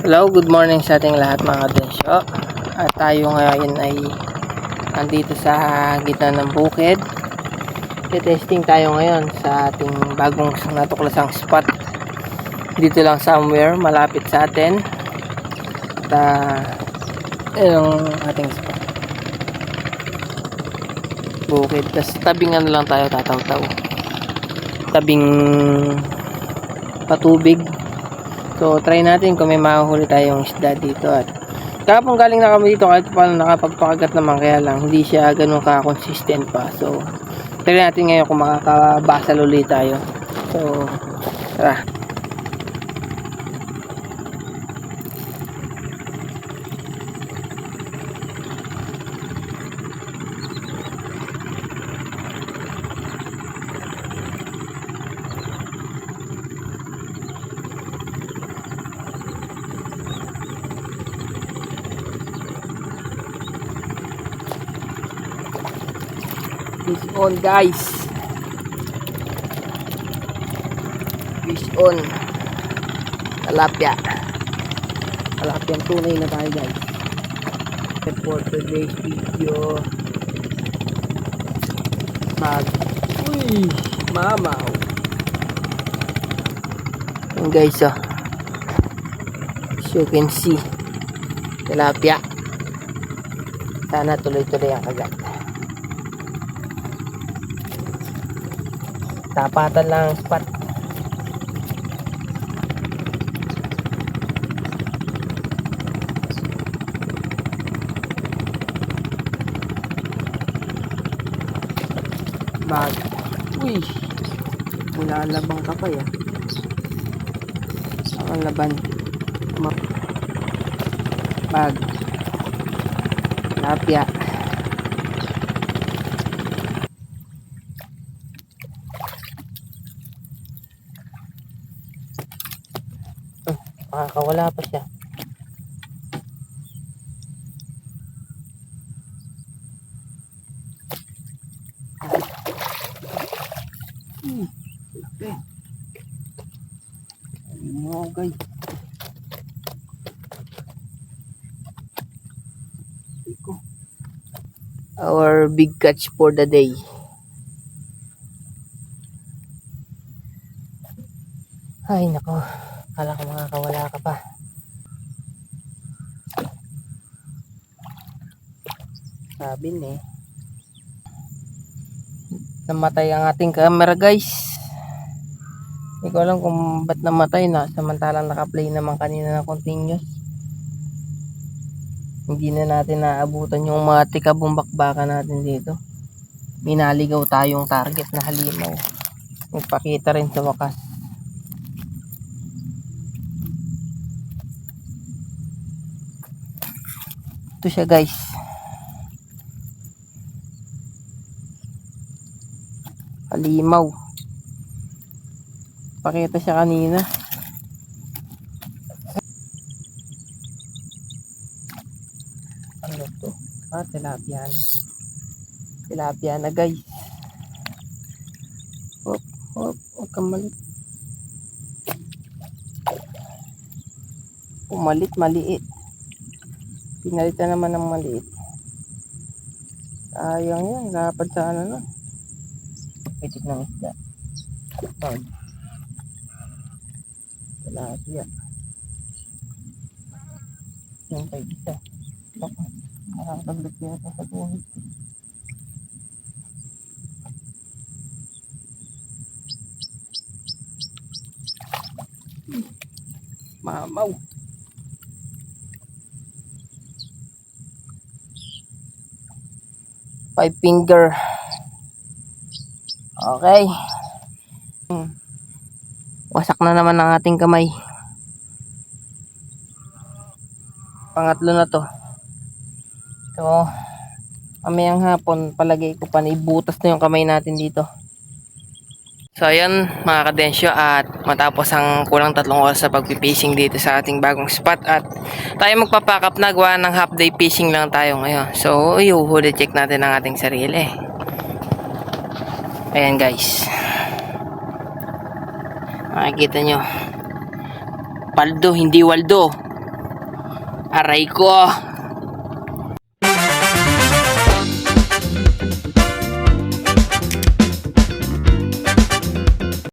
Hello, good morning sa ating lahat mga kadensyo. At tayo ngayon ay nandito sa gitna ng bukid. Testing tayo ngayon sa ating bagong natuklasang spot. Dito lang somewhere malapit sa atin. At yung ating spot. Bukid. Tapos tabing ano lang tayo tataw-taw. Tabing patubig. So try natin kung may mahuhuli tayong isda dito. At kahapon galing na kami dito kahit paano nakapagpakagat naman, kaya lang hindi siya ganun ka-consistent pa. So try natin ngayon kung makakabasal ulit tayo. So tara. Fish on guys. Fish on. Tilapia. Tilapia ang tunay na tayo guys. For today's video. Uy! Mamaw. Yan guys oh. As you can see. Tilapia. Sana tuloy-tuloy ang kagat. Tapatan lang ang spot. Uy, wala labang kapay ah. Ang laban. Tilapia. Makakawala pa siya. Laki. Ano guys? Our big catch for the day. Ay nako. Kala ko makakawala ka pa. Sabi ni namatay ang ating camera guys. Hindi ko alam kung ba't namatay na, samantalang naka-play naman kanina na continuous. Hindi na natin naabutan yung mga tikabumbakbaka natin dito. Minaligaw tayong target na halimaw. Nagpakita rin sa wakas. Ito siya guys. Halimaw. Pakita siya kanina. Ano to? Tilapia na. Tilapia na guys. Hop, hop, huwag kang malit. Pumalit, maliit. Pinalitan naman ng maliit. Sayang yan, lapad sa ano na. Pitik ng isda. Tilapia. Yung kay isa. Baka makakaglit yata sa buhay. Mamaw. Five finger. Okay. Wasak na naman ang ating kamay. Pangatlo na to. So, mamayang hapon palagay ko pa na ibutas na yung kamay natin dito. So ayan mga kadensyo, at matapos ang kulang 3 oras sa pagpipishing dito sa ating bagong spot, at tayo magpapack up na, gawa ng half day fishing lang tayo ngayon. So iuhuli check natin ang ating sarili. Ayan guys, makikita nyo, paldo hindi waldo. Aray ko.